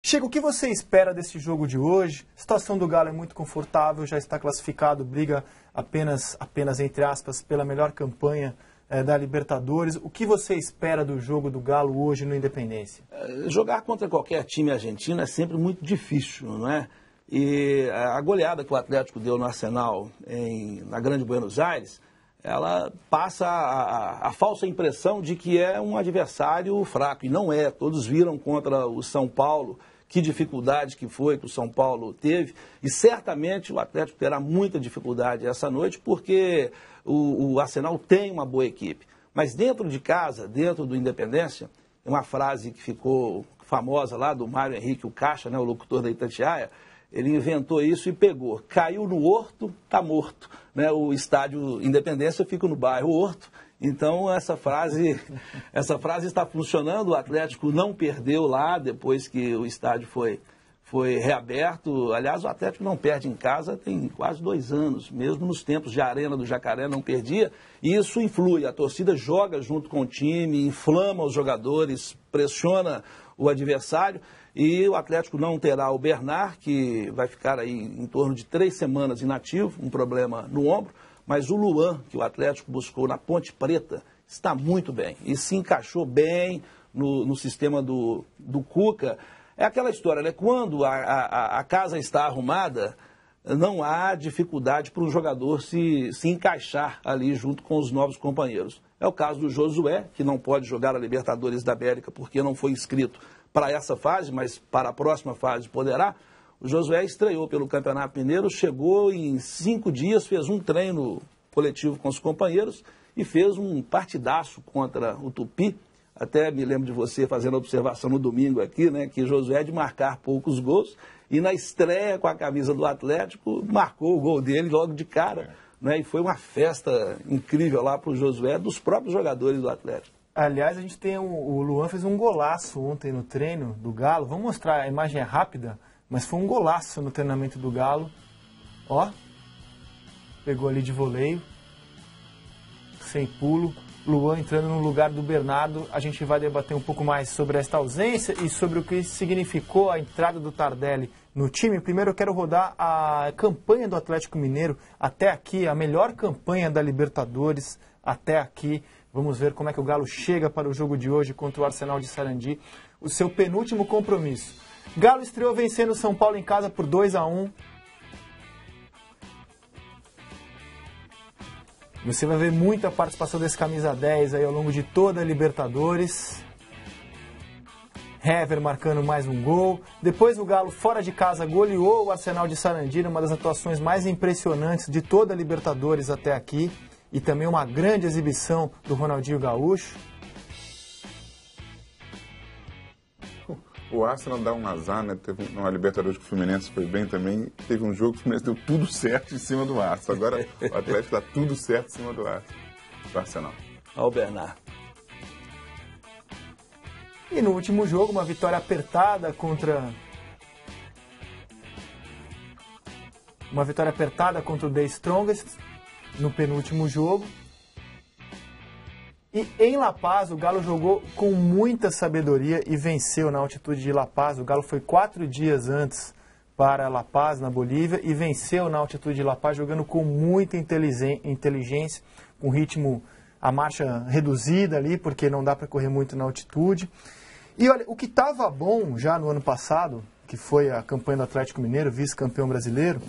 Chico, o que você espera desse jogo de hoje? A situação do Galo é muito confortável, já está classificado, briga apenas entre aspas, pela melhor campanha da Libertadores. O que você espera do jogo do Galo hoje no Independência? Jogar contra qualquer time argentino é sempre muito difícil, não é? E a goleada que o Atlético deu no Arsenal na Grande Buenos Aires, ela passa a falsa impressão de que é um adversário fraco, e não é. Todos viram contra o São Paulo que dificuldade que foi que o São Paulo teve, e certamente o Atlético terá muita dificuldade essa noite, porque o Arsenal tem uma boa equipe. Mas dentro de casa, dentro do Independência, uma frase que ficou famosa lá do Mário Henrique, o Caixa, né, o locutor da Itatiaia, ele inventou isso e pegou. Caiu no Horto, tá morto. Né? O estádio Independência fica no bairro Horto. Então essa frase está funcionando. O Atlético não perdeu lá depois que o estádio foi reaberto. Aliás, o Atlético não perde em casa tem quase 2 anos. Mesmo nos tempos de Arena do Jacaré não perdia. E isso influi. A torcida joga junto com o time, inflama os jogadores, pressiona o adversário. E o Atlético não terá o Bernard, que vai ficar aí em torno de 3 semanas inativo, um problema no ombro. Mas o Luan, que o Atlético buscou na Ponte Preta, está muito bem. E se encaixou bem no sistema do Cuca. É aquela história, né? Quando a casa está arrumada, não há dificuldade para um jogador se encaixar ali junto com os novos companheiros. É o caso do Josué, que não pode jogar a Libertadores da América porque não foi inscrito para essa fase, mas para a próxima fase poderá. O Josué estreou pelo Campeonato Mineiro, chegou em 5 dias, fez um treino coletivo com os companheiros e fez um partidaço contra o Tupi. Até me lembro de você fazendo a observação no domingo aqui, né, que Josué é de marcar poucos gols e na estreia com a camisa do Atlético marcou o gol dele logo de cara. Né, e foi uma festa incrível lá para o Josué, dos próprios jogadores do Atlético. Aliás, a gente tem o Luan fez um golaço ontem no treino do Galo. Vamos mostrar, a imagem é rápida, mas foi um golaço no treinamento do Galo. Ó, pegou ali de voleio, sem pulo. Luan entrando no lugar do Bernardo. A gente vai debater um pouco mais sobre esta ausência e sobre o que significou a entrada do Tardelli no time. Primeiro eu quero rodar a campanha do Atlético Mineiro até aqui, a melhor campanha da Libertadores até aqui. Vamos ver como é que o Galo chega para o jogo de hoje contra o Arsenal de Sarandi, o seu penúltimo compromisso. Galo estreou vencendo o São Paulo em casa por 2-1. Você vai ver muita participação desse camisa 10 aí ao longo de toda a Libertadores. Hever marcando mais um gol. Depois o Galo, fora de casa, goleou o Arsenal de Sarandi, uma das atuações mais impressionantes de toda a Libertadores até aqui. E também uma grande exibição do Ronaldinho Gaúcho. O Arsenal dá um azar, né? Teve uma Libertadores que o Fluminense foi bem também. Teve um jogo que o Fluminense deu tudo certo em cima do Arsenal. Agora o Atlético dá tudo certo em cima do Arsenal. Olha o Bernard. E no último jogo, uma vitória apertada contra o The Strongest no penúltimo jogo. E em La Paz, o Galo jogou com muita sabedoria e venceu na altitude de La Paz. O Galo foi 4 dias antes para La Paz, na Bolívia, e venceu na altitude de La Paz, jogando com muita inteligência, com ritmo, a marcha reduzida ali, porque não dá para correr muito na altitude. E olha, o que estava bom já no ano passado, que foi a campanha do Atlético Mineiro, vice-campeão brasileiro,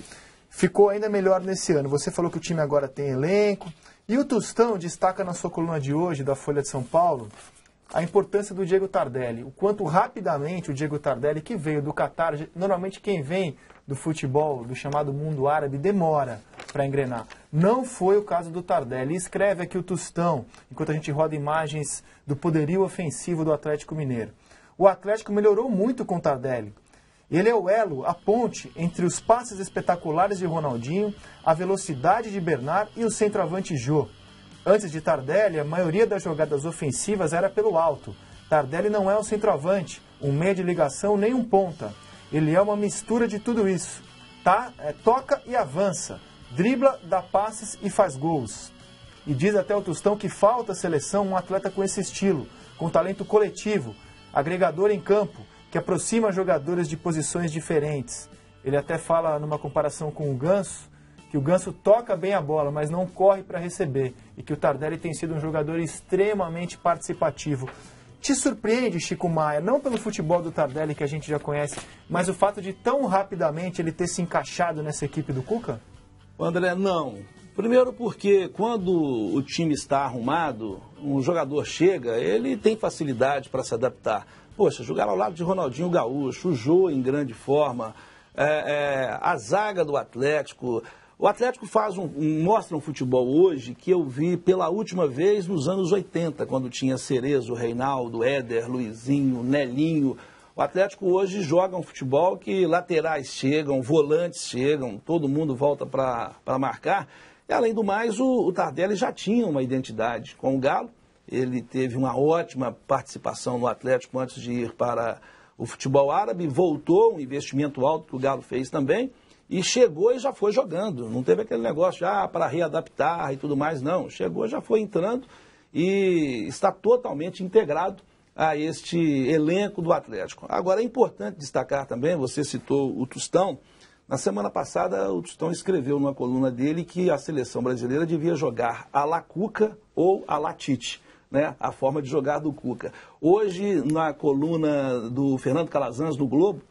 ficou ainda melhor nesse ano. Você falou que o time agora tem elenco. E o Tostão destaca na sua coluna de hoje, da Folha de São Paulo, a importância do Diego Tardelli. O quanto rapidamente o Diego Tardelli, que veio do Catar, normalmente quem vem do futebol, do chamado mundo árabe, demora para engrenar. Não foi o caso do Tardelli. Escreve aqui o Tostão, enquanto a gente roda imagens do poderio ofensivo do Atlético Mineiro. O Atlético melhorou muito com o Tardelli. Ele é o elo, a ponte entre os passes espetaculares de Ronaldinho, a velocidade de Bernard e o centroavante Jô. Antes de Tardelli, a maioria das jogadas ofensivas era pelo alto. Tardelli não é um centroavante, um meia de ligação nem um ponta. Ele é uma mistura de tudo isso. Toca e avança, dribla, dá passes e faz gols. E diz até o Tostão que falta à seleção um atleta com esse estilo, com talento coletivo, agregador em campo, que aproxima jogadores de posições diferentes. Ele até fala numa comparação com o Ganso, que o Ganso toca bem a bola, mas não corre para receber, e que o Tardelli tem sido um jogador extremamente participativo. Te surpreende, Chico Maia, não pelo futebol do Tardelli que a gente já conhece, mas o fato de tão rapidamente ele ter se encaixado nessa equipe do Cuca? André, não. Primeiro porque quando o time está arrumado, um jogador chega, ele tem facilidade para se adaptar. Poxa, jogar ao lado de Ronaldinho Gaúcho, o Jô em grande forma, a zaga do Atlético. O Atlético mostra um futebol hoje que eu vi pela última vez nos anos 80, quando tinha Cerezo, Reinaldo, Éder, Luizinho, Nelinho. O Atlético hoje joga um futebol que laterais chegam, volantes chegam, todo mundo volta para marcar. E, além do mais, o Tardelli já tinha uma identidade com o Galo. Ele teve uma ótima participação no Atlético antes de ir para o futebol árabe, voltou, um investimento alto que o Galo fez também, e chegou e já foi jogando. Não teve aquele negócio para readaptar e tudo mais, não. Chegou, já foi entrando e está totalmente integrado a este elenco do Atlético. Agora, é importante destacar também, você citou o Tostão. Na semana passada, o Tostão escreveu numa coluna dele que a seleção brasileira devia jogar à la Cuca ou à la Tite, né? A forma de jogar do Cuca. Hoje, na coluna do Fernando Calazans, no Globo,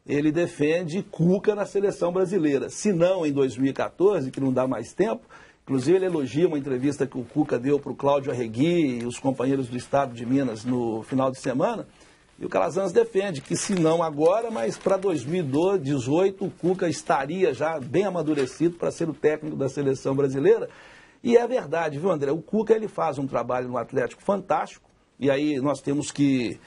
ele defende Cuca na seleção brasileira. Se não, em 2014, que não dá mais tempo, inclusive ele elogia uma entrevista que o Cuca deu para o Cláudio Arregui e os companheiros do Estado de Minas no final de semana, e o Calazans defende que se não agora, mas para 2018 o Cuca estaria já bem amadurecido para ser o técnico da seleção brasileira. E é verdade, viu, André? O Cuca ele faz um trabalho no Atlético fantástico, e aí nós temos que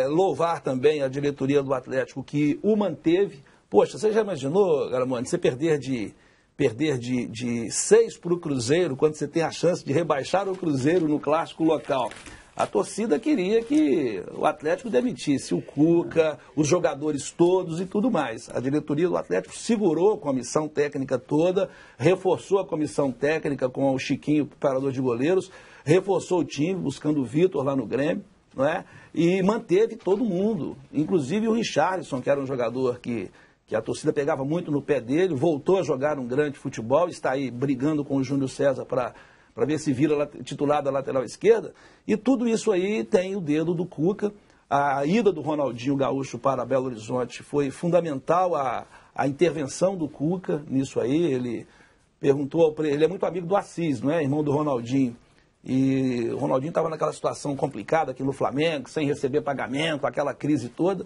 louvar também a diretoria do Atlético que o manteve. Poxa, você já imaginou, Garamone, você perder de 6 para o Cruzeiro, quando você tem a chance de rebaixar o Cruzeiro no clássico local? A torcida queria que o Atlético demitisse o Cuca, os jogadores todos e tudo mais. A diretoria do Atlético segurou a comissão técnica toda, reforçou a comissão técnica com o Chiquinho, preparador de goleiros, reforçou o time, buscando o Vitor lá no Grêmio, não é? E manteve todo mundo, inclusive o Richarlison, que era um jogador que a torcida pegava muito no pé dele, voltou a jogar um grande futebol, está aí brigando com o Júnior César para ver se vira titular da lateral esquerda. E tudo isso aí tem o dedo do Cuca. A ida do Ronaldinho Gaúcho para Belo Horizonte foi fundamental, a intervenção do Cuca nisso aí. Ele perguntou, ele é muito amigo do Assis, não é? Irmão do Ronaldinho. E o Ronaldinho estava naquela situação complicada aqui no Flamengo, sem receber pagamento, aquela crise toda.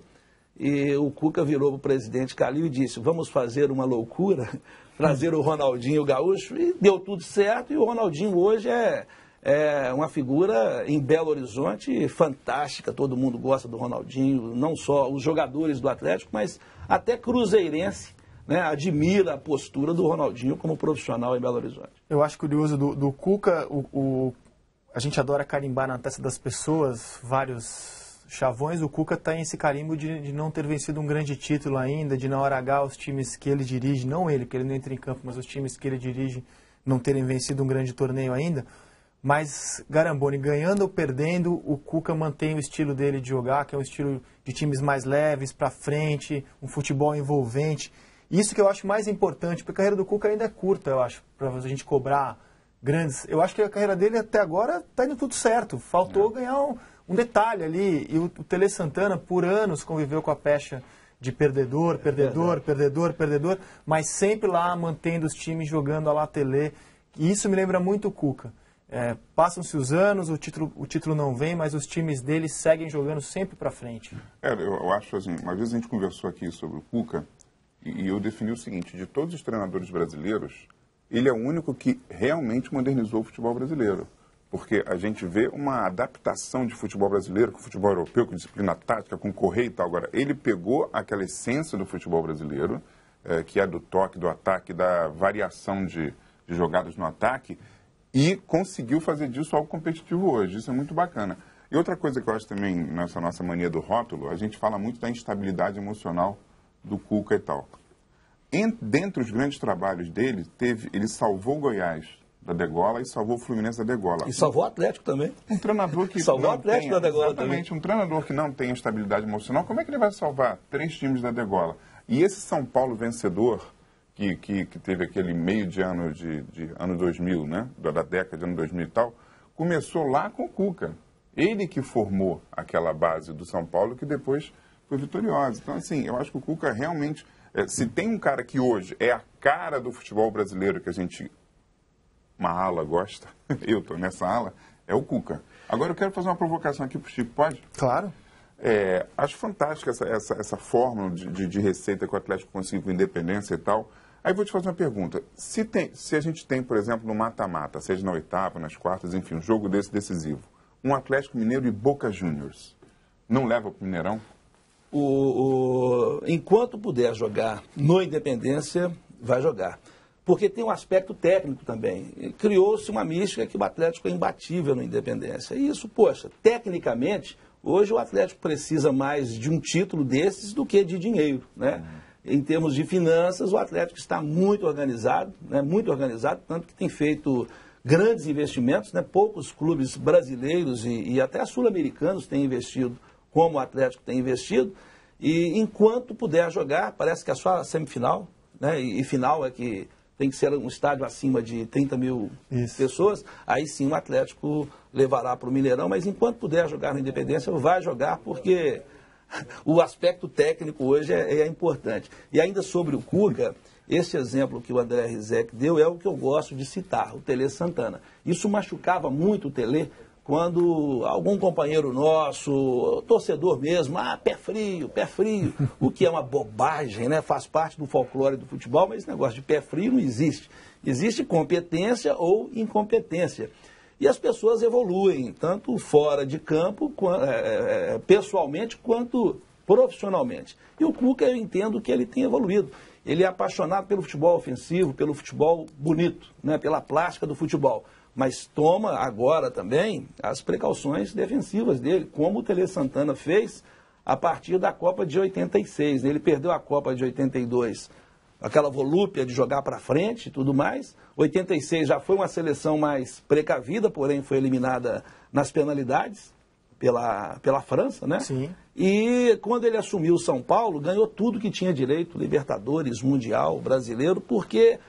E o Cuca virou para o presidente Calil e disse: vamos fazer uma loucura, trazer o Ronaldinho Gaúcho. E deu tudo certo, e o Ronaldinho hoje é uma figura em Belo Horizonte fantástica. Todo mundo gosta do Ronaldinho, não só os jogadores do Atlético, mas até cruzeirense, né, admira a postura do Ronaldinho como profissional em Belo Horizonte. Eu acho curioso do Cuca, a gente adora carimbar na testa das pessoas vários chavões. O Cuca está em esse carimbo de não ter vencido um grande título ainda, de na hora H os times que ele dirige, não ele, porque ele não entra em campo, mas os times que ele dirige não terem vencido um grande torneio ainda. Mas, Garamboni, ganhando ou perdendo, o Cuca mantém o estilo dele de jogar, que é um estilo de times mais leves, para frente, um futebol envolvente. Isso que eu acho mais importante, porque a carreira do Cuca ainda é curta, eu acho, para a gente cobrar grandes. Eu acho que a carreira dele até agora está indo tudo certo. Faltou ganhar um detalhe ali. E o Tele Santana, por anos, conviveu com a pecha de perdedor, mas sempre lá mantendo os times jogando a la Tele. E isso me lembra muito o Cuca. Passam-se os anos, o título não vem, mas os times dele seguem jogando sempre para frente. Eu acho assim, uma vez a gente conversou aqui sobre o Cuca, e eu defini o seguinte: de todos os treinadores brasileiros, ele é o único que realmente modernizou o futebol brasileiro. Porque a gente vê uma adaptação de futebol brasileiro com o futebol europeu, com disciplina tática, com correio e tal. Agora, ele pegou aquela essência do futebol brasileiro, que é do toque, do ataque, da variação de jogadas no ataque, e conseguiu fazer disso algo competitivo hoje. Isso é muito bacana. E outra coisa que eu acho também, nessa nossa mania do rótulo, a gente fala muito da instabilidade emocional do Cuca e tal. Dentre os grandes trabalhos dele, ele salvou o Goiás da degola e salvou o Fluminense da degola. E salvou o Atlético também. Um treinador que salvou não o Atlético tem, da degola exatamente, também. Um treinador que não tem estabilidade emocional, como é que ele vai salvar 3 times da degola? E esse São Paulo vencedor, que teve aquele meio de ano de ano 2000, né? Da década de ano 2000 e tal, começou lá com o Cuca. Ele que formou aquela base do São Paulo que depois foi vitoriosa. Então, assim, eu acho que o Cuca realmente... se tem um cara que hoje é a cara do futebol brasileiro que a gente... uma ala gosta, eu estou nessa ala, é o Cuca. Agora eu quero fazer uma provocação aqui para o Chico, pode? Claro. Acho fantástica essa fórmula de receita que o Atlético conseguiu com independência e tal. Aí vou te fazer uma pergunta. Se a gente tem, por exemplo, no mata-mata, seja na oitava, nas quartas, enfim, um jogo desse decisivo, um Atlético Mineiro e Boca Juniors, não leva para o Mineirão? Enquanto puder jogar no Independência, vai jogar. Porque tem um aspecto técnico também. Criou-se uma mística que o Atlético é imbatível no Independência. E isso, poxa, tecnicamente, hoje o Atlético precisa mais de um título desses do que de dinheiro, né? Em termos de finanças, o Atlético está muito organizado, né? Muito organizado, tanto que tem feito grandes investimentos, né? Poucos clubes brasileiros e até sul-americanos têm investido como o Atlético tem investido. E enquanto puder jogar, parece que é só a semifinal, né? E final é que tem que ser um estádio acima de 30 mil pessoas, aí sim o Atlético levará para o Mineirão, mas enquanto puder jogar no Independência, vai jogar, porque o aspecto técnico hoje é importante. E ainda sobre o Cuca, esse exemplo que o André Rizek deu é o que eu gosto de citar, o Tele Santana. Isso machucava muito o Tele, quando algum companheiro nosso, torcedor mesmo, pé frio, o que é uma bobagem, né? Faz parte do folclore do futebol, mas esse negócio de pé frio não existe. Existe competência ou incompetência. E as pessoas evoluem, tanto fora de campo, pessoalmente, quanto profissionalmente. E o Cuca, eu entendo que ele tem evoluído. Ele é apaixonado pelo futebol ofensivo, pelo futebol bonito, né? Pela plástica do futebol. Mas toma agora também as precauções defensivas dele, como o Tele Santana fez a partir da Copa de 86. Ele perdeu a Copa de 82, aquela volúpia de jogar para frente e tudo mais. 86 já foi uma seleção mais precavida, porém foi eliminada nas penalidades pela França, né? Sim. E quando ele assumiu o São Paulo, ganhou tudo que tinha direito, Libertadores, Mundial, Brasileiro, porque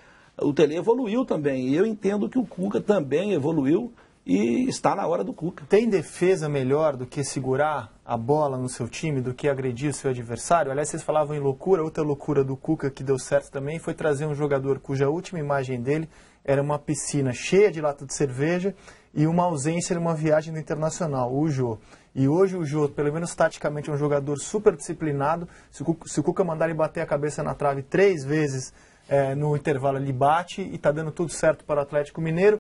o Tele evoluiu também, e eu entendo que o Cuca também evoluiu e está na hora do Cuca. Tem defesa melhor do que segurar a bola no seu time, do que agredir o seu adversário? Aliás, vocês falavam em loucura, outra loucura do Cuca que deu certo também foi trazer um jogador cuja última imagem dele era uma piscina cheia de lata de cerveja e uma ausência numa viagem no Internacional, o Jô. E hoje o Jô, pelo menos taticamente, é um jogador super disciplinado. Se o Cuca mandar ele bater a cabeça na trave 3 vezes, no intervalo ele bate e está dando tudo certo para o Atlético Mineiro.